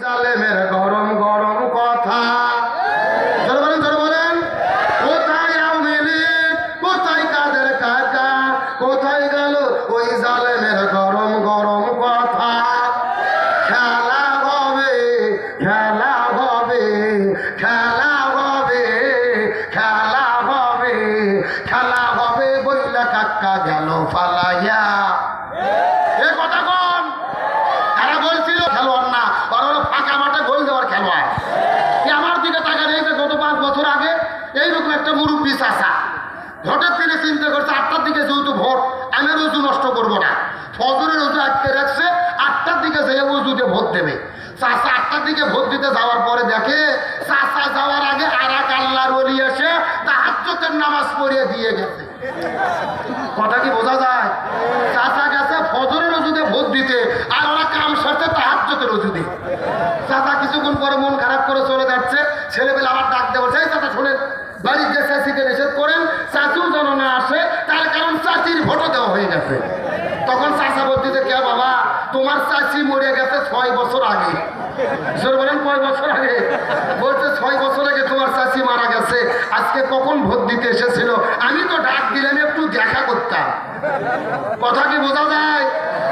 জালেমের গরম গরম কথা। জোরে বলেন, জোরে বলেন। কোথায় আওয়ামী লীগ, কোথায় কাদের কাকা, কোথায় গেল ওই জালেমের গরম গরম কথা। খেলা হবে, খেলা হবে, খেলা হবে, খেলা হবে, খেলা হবে বইলা কাকা গেল ফালাইয়া। এ কথা কোন? তারা বলছিল খেলোয়াড় না, ওরা হলো ফাঁকা মাঠে গোল দেওয়ার খেলোয়াড়। আমার দিকে টাকা নিয়েছে গত 5 বছর আগে এইরকম একটা মুরব্বী চাষা ভোটের দিনে চিন্তা করছে 8টার দিকে যেহেতু ভোট, আমি রুজু নষ্ট করবো না, ফজরের রুজু আটকে রাখছে, 8টার দিকে যেয়ে রুজুতে ভোট দেবে। চাষা 8টার দিকে ভোট দিতে যাওয়ার পরে দেখে চাষা যাওয়ার আগে আর এক আল্লাহর ওলি এসে তাহাজ্জুদের নামাজ পড়িয়ে দিয়ে গেছে। কথা কি বোঝা যায়? চাচা গেছে ফজরের রুজুতে ভোট দিতে, আর ওরা কাম সারতে তাহাজ্জুদের রুজুতে। চাচা কিছুক্ষণ পরে মন খারাপ করে চলে যাচ্ছে, ছেলেবেলা আবার ডাক দেবো, সেই চাচা শোনেন বাড়ির যে চাষিকে নিষেধ করেন চাচিও যেন না আসে, তার কারণ চাচির ভোটও দেওয়া হয়ে গেছে। তখন চাচা বলতেছে কে বাবা, তোমার চাচি মরে গেছে 6 বছর আগে। বলেন কয় বছর আগে? বলছে 6 বছর আগে তোমার চাচি মারা গেছে, আজকে কখন ভোট দিতে এসেছিল, আমি তো ডাক দিলাম একটু দেখা করতাম। কথা কি বোঝা যায়?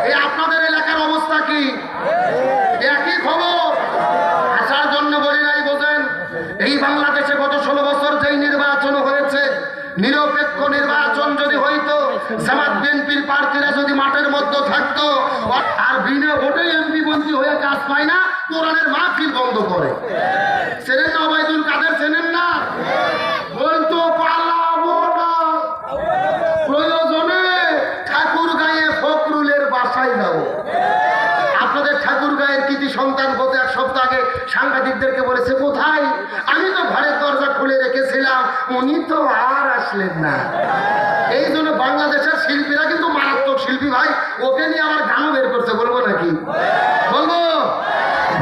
এই আপনাদের এলাকার অবস্থা কি? একই খবর। আসার জন্য বলি নাই, বোঝেন এই বাংলাদেশে গত 16 বছর যেই নির্বাচন হয়েছে, নিরপেক্ষ নির্বাচন যদি হইতো, জামাত বিএনপির প্রার্থীরা যদি মাঠের মধ্যে থাকতো, আর বিনা ভোটে এমপি মন্ত্রী হয়ে কাজ পায় না, কোরআনের মাহফিল বন্ধ করে। চেনেন না ওবায়দুল কাদের? চেনেন না? বলতো পালাবো না, প্রয়োজনে ঠাকুরগাঁয়ে ফখরুলের বাসায় যাবো। আপনাদের ঠাকুরগাঁয়ের কৃতি সন্তান গত 1 সপ্তাহ আগে সাংবাদিকদেরকে বলেছে কোথায়, আমি তো ঘরের দরজা খুলে রেখেছিলাম, উনি তো আর আসলেন না। এই জন্য বাংলাদেশের শিল্পীরা কিন্তু মারাত্মক শিল্পী ভাই, ওকে নিয়ে আমার গানও বের করছে, বলবো নাকি? বলবো।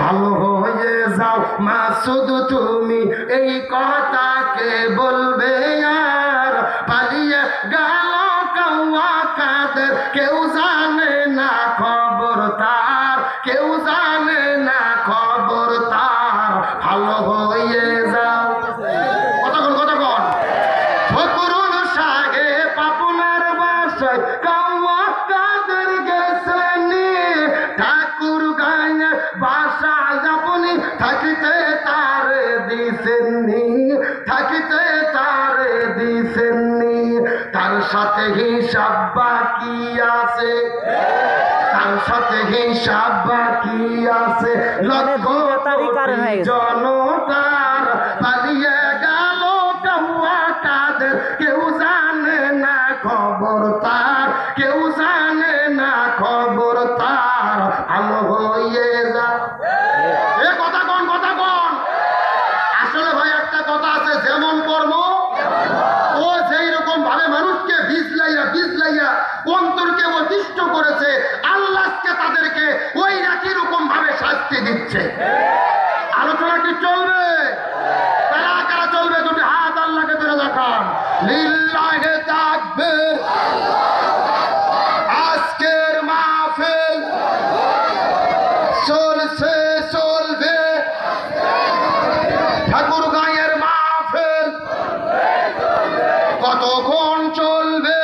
ভালো হয়ে যাও মাসুদ তুমি, এই কথাকে বলবে আর পালিয়ে গেল কাওয়া কাদের, কেউ জানে না খবর তার, কেউ জানে না খবর তার। ভালো হয়ে যাও। কতক্ষণ কতক্ষণ? ফকরুল সাহেব আপনার বাসায় কাওয়া কাদের গেছেন, ঠাকুর গায়ে বাসায় আপনি থাকিতে তারে দিছেননি, থাকিতে তারে দিছেননি। তার সাথে হিসাব বাকি আছে, তার সাথে হিসাব বাকি আছে, লক্ষ কোটি জনতার। পালিয়ে গেল কাওয়া কাদের, কেউ জানে না খবর তার, কেউ জানে না খবর তার। ভালো হয়ে যা। এ কথা কোন? কথা কোন? আসলে ভাই একটা কথা আছে, যেমন কর্ম ও যেই রকম ভাবে মানুষকে বিজলাইয়া বিজলাইয়া অন্তরকে অতিষ্ঠ করেছে, আল্লাহকে তাদেরকে ওই একই রকম ভাবে শাস্তি দিচ্ছে। আলোচনা কি চলবে? কারা কারা চলবে? দুটি হাত আল্লাহকে ধরে দেখান। লিল্লাহে তাকবীর। আজকের মাহফিল চলছে, চলবে। ঠাকুরগাঁয়ের মাহফিল কতক্ষণ চলবে?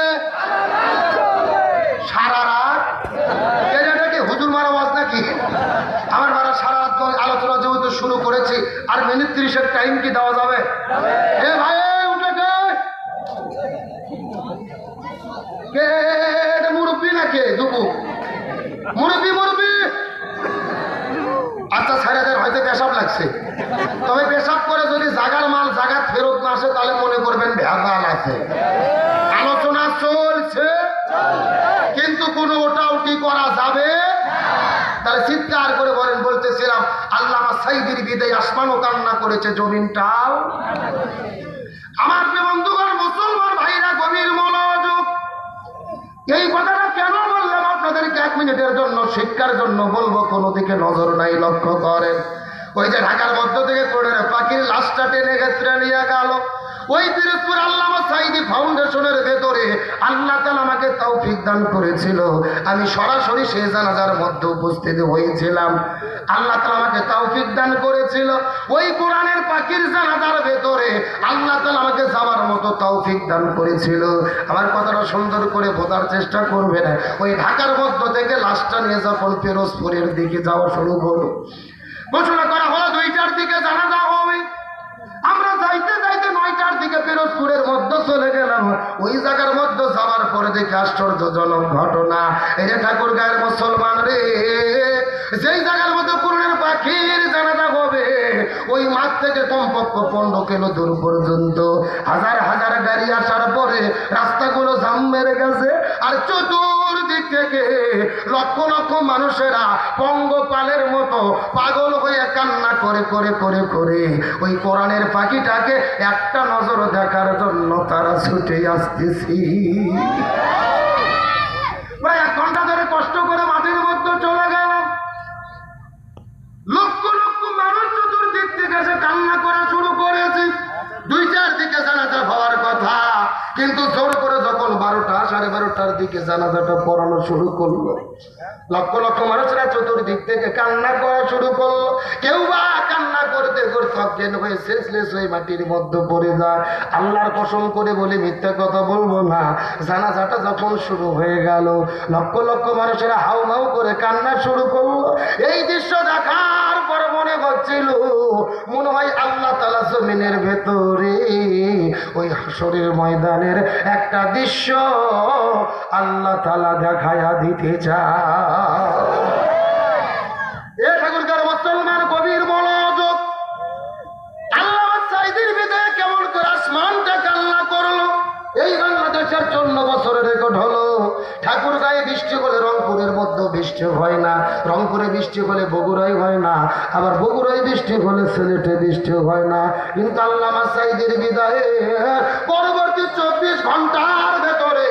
সারা রাত। এটা কি হুজুর মারা ওয়াজ নাকি? আমার মারা সারা রাত আলোচনা যেহেতু শুরু করেছি, আর মিনিট 30-এর টাইম কি দেওয়া যাবে? এ ভাই উঠে কে? মুরব্বী না কে? দুপু মুরব্বী, মুরব্বী। আচ্ছা ছেলেদের হয়তো পেশাব লাগছে, তবে পেশাব করে যদি জাগার মাল জাগাত ফেরত না আসে তাহলে মনে করবেন ভেজাল আছে। আলোচনা চলছে কিন্তু কোনো ওটাউটি করা যাবে। তাহলে চিৎকার করে বলেন। বলতেছিলাম আল্লামা সাইদির বিদায় আসমানও কান্না করেছে, জমিনটাও। আমার বন্ধুগণ, মুসলমান ভাইরা গভীর মনোযোগ। এই কথাটা কেন বললাম আপনাদেরকে 1 মিনিটের জন্য শিক্ষার জন্য বলবো, কোনো দিকে নজর নাই, লক্ষ্য করেন। ওই যে ঢাকার মধ্য থেকে করে পাখির লাশটা টেনে গেছে নিয়ে গেল, ওই পিরোজপুর আল্লামা সাঈদী ফাউন্ডেশনের ভেতরে আল্লাহ তাআলা আমাকে তৌফিক দান করেছিল, আমি সরাসরি সেই জানাজার মধ্যে উপস্থিত হয়েছিলাম। আল্লাহ তাআলা আমাকে তৌফিক দান করেছিল ওই কোরআনের পাখির জানাজার ভেতরে আল্লাহ তাআলা আমাকে যাওয়ার মতো তৌফিক দান করেছিল। আমার কথাটা সুন্দর করে বোঝার চেষ্টা করবেন। ওই ঢাকার মধ্য থেকে লাশটা নিয়ে যখন পিরোজপুরের দিকে যাওয়া শুরু হলো, ঘোষণা করা হলো 2টার দিকে জানাজা হবে। আমরা যাইতে যাইতে 9টার দিকে পিরোজপুরের মধ্যে চলে গেলাম। ওই জায়গার মধ্যে যাওয়ার পরে দেখে আশ্চর্যজনক ঘটনা। এই যে ঠাকুরগাঁয়ের মুসলমান রে, যেই জায়গার মধ্যে কোরআনের পাখির জানাজা হবে ওই মাঠ থেকে কমপক্ষে 15 কিলো দূর পর্যন্ত হাজার হাজার গাড়ি আসার পরে রাস্তাগুলো জাম মেরে গেছে। আর চতুর্দিক থেকে লক্ষ লক্ষ মানুষেরা পঙ্গপালের মতো পাগল হয়ে কান্না করে করে করে করে ওই কোরআনের পাখিটাকে একটা নজর দেখার জন্য তারা ছুটে আসতেছি। প্রায় 1 ঘন্টা ধরে কষ্ট করে মাটির মধ্যে চলে গেলাম। লক্ষ লক্ষ মানুষ চতুর্দিক থেকে এসে কান্না করা শুরু করেছে। 2টার দিকে জানাজা হওয়ার কথা, কিন্তু জোর করে যখন 12টা 12:30টার দিকে জানাজাটা পড়ানো শুরু করলো, লক্ষ লক্ষ মানুষরা চতুর্দিক থেকে কান্না করা শুরু করলো। কেউ বা কান্না করতে করতে অজ্ঞান হয়ে শেষলেস হয়ে মাটির মধ্যে পড়ে যায়। আল্লাহর কসম করে বলে মিথ্যা কথা বলবো না, জানাজাটা যখন শুরু হয়ে গেল লক্ষ লক্ষ মানুষেরা হাউমাউ করে কান্না শুরু করলো। এই দৃশ্য দেখার পর মনে হচ্ছিল মনে হয় আল্লাহ তাআলা জমিনের ভেতরে ওই হাসরের ময়দানের একটা দৃশ্য আল্লাহ তাআলা দেখায়া দিতে চায়। এ ঠাকুরগাঁর মুসলমান কবির মনোযোগ, আল্লামা সাঈদীর বিদায়ে কেমন করে আসমানটা কান্না করলো। এই বাংলাদেশের 54 বছরের রেকর্ড হলো। ঠাকুরগাঁয়ে বৃষ্টি হলে রংপুরের মধ্যে বৃষ্টি হয় না, রংপুরে বৃষ্টি হলে বগুড়ায় হয় না, আবার বগুড়ায় বৃষ্টি হলে সিলেটে বৃষ্টি হয় না। কিন্তু আল্লামা সাঈদীর বিদায়ে পরবর্তী 24 ঘন্টার ভেতরে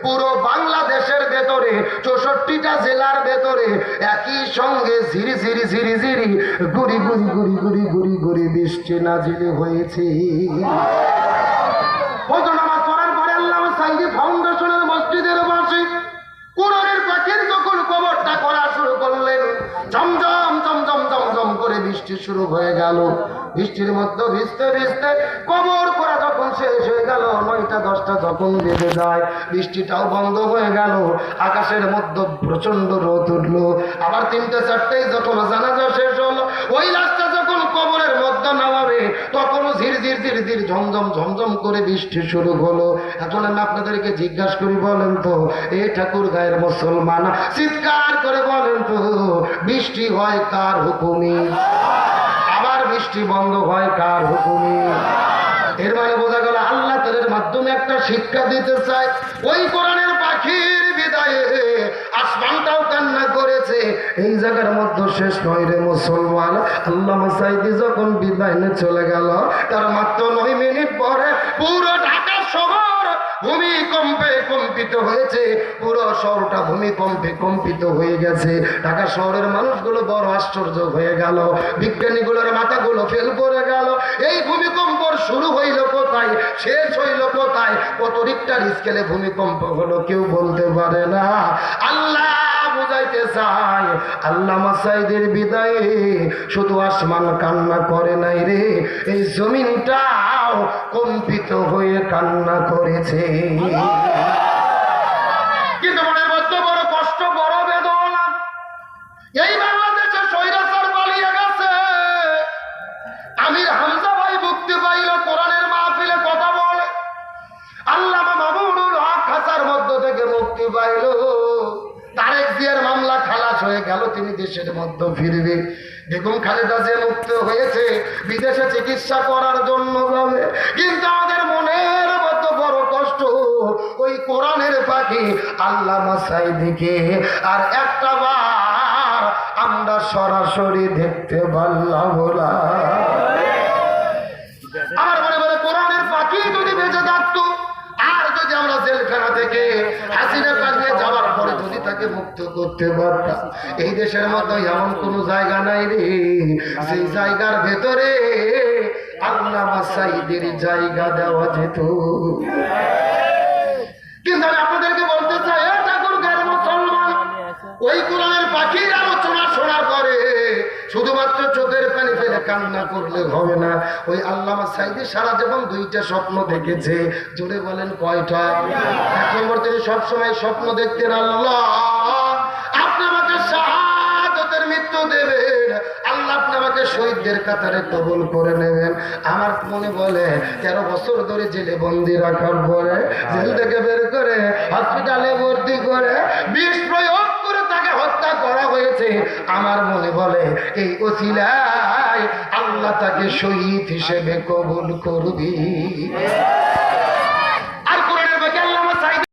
পুরো বাংলাদেশের ভেতরে 64টা জেলার ভেতরে একই সঙ্গে ঝিরি ঝিরি ঝিরি ঝিরি গুড়ি গুড়ি গুড়ি গুড়ি গুড়ি গুড়ি বৃষ্টি নাজিল হয়েছে। নামাজ পড়ার পরে আল্লামা সাঈদী ফাউন্ডেশনের মসজিদের পাশে কোরআনের পাখির যখন কবরটা করা শুরু করলেন, ঝমঝম ঝমঝম ঝমঝম করে বৃষ্টি শুরু হয়ে গেল। বৃষ্টির মধ্যে ভিজতে ভিজতে কবর করা যখন শেষ হয়ে গেল, 9টা 10টা যখন বেজে যায়, বৃষ্টিটাও বন্ধ হয়ে গেল। আকাশের মধ্যে প্রচন্ড রোদ উঠলো। আবার 3টে 4টেই যখন জানাজা শেষ হলো, ওই লাশটা যখন কবরের মধ্যে নামাবে তখনও ঝির ঝির ঝির ঝির ঝমঝম ঝমঝম করে বৃষ্টি শুরু হলো। এখন আমি আপনাদেরকে জিজ্ঞাসা করি, বলেন তো এ ঠাকুরগাঁয়ের মুসলমান, চিৎকার করে বলেন তো বৃষ্টি হয় কার হুকুমে? আবার বৃষ্টি বন্ধ হয় কার হুকুমে? এর মানে বোঝা গেল আল্লাহ তাআলার মাধ্যমে একটা শিক্ষা দিতে চায়। ওই কোরআনের পাখির বিদায়ে আসমানটাও কান্না করেছে। এই জায়গার মধ্যে শেষ নয় রে মুসলমান, আল্লামা সাঈদী যখন বিদায় নিয়ে চলে গেল তার মাত্র 9 মিনিট পরে পুরো ঢাকা শহর ভূমিকম্পে কম্পিত হয়েছে। পুরো শহরটা ভূমিকম্পে কম্পিত হয়ে গেছে। ঢাকা শহরের মানুষগুলো বড় আশ্চর্য হয়ে গেল, বিজ্ঞানীগুলোর মাথাগুলো ফেল করে গেল। এই ভূমিকম্প শুরু হইল কোথায়, শেষ হইল কোথায়, কত রিক্টার স্কেলে ভূমিকম্প হলো কেউ বলতে পারে না। আল্লাহ বুঝাইতে চায় আল্লামা সাঈদীর বিদায়ে শুধু আসমান কান্না করে নাই রে, এই জমিনটাও কম্পিত হয়ে কান্না করেছে। কিন্তু মনের মধ্যে বড় কষ্ট, বড় বেদনা। এই বাংলাদেশে স্বৈরাচার পালিয়ে গেছে। আমির হামজা ভাই মুক্তি পাইল, কোরআনের মাহফিলে কথা বলে। আল্লামা মামুনুল হক খাঁচার মধ্য থেকে মুক্তি পাইল। তারেক জিয়ার মামলা খালাস হয়ে গেল, তিনি দেশের মধ্যে ফিরবে। বেগম খালেদা জিয়া মুক্ত হয়েছে, বিদেশে চিকিৎসা করার জন্য যাবে। কিন্তু আমাদের মনের মতো বড় কষ্ট, ওই কোরআনের পাখি আল্লামা সাঈদীকে আর একটা বার আমরা সরাসরি দেখতে পারলাম না। আমার মনে বলে কোরআনের পাখি যদি বেঁচে থাকতো, আর যদি আমরা জেলখানা থেকে হাসিনা পালিয়ে যাওয়ার পরে যদি তাকে মুক্ত করতে পারতাম, এই দেশের মধ্যে এমন কোন জায়গা নাই রে সেই জায়গার ভেতরে আল্লামা সাঈদের জায়গা দেওয়া যেত। কিন্তু আমি আপনাদেরকে বলতে চাই, ঠাকুর গায়ের মুসলমান, ওই কোরআনের পাখির আলোচনা শোনার পরে শুধুমাত্র চোখের পানি ফেলে কান্না করলে হবে না। ওই আল্লামা সাঈদী সারা জীবন দুইটা স্বপ্ন দেখেছে। জোরে বলেন কয়টা? এক নম্বর, তিনি সবসময় স্বপ্ন দেখতেন, আল্লাহ আপনি আমাকে শাহাদাতের মৃত্যু দেবেন, আল্লাহ আপনি আমাকে শহীদদের কাতারে কবুল করে নেবেন। আমার মনে বলে 13 বছর ধরে জেলে বন্দি রাখার পরে, জেল থেকে বের করে হসপিটালে ভর্তি করে বিষ প্রয়োগ করে তাকে হত্যা করা হয়েছে। আমার মনে বলে এই ওসিলায় আল্লাহ তাকে শহীদ হিসেবে কবুল করবি।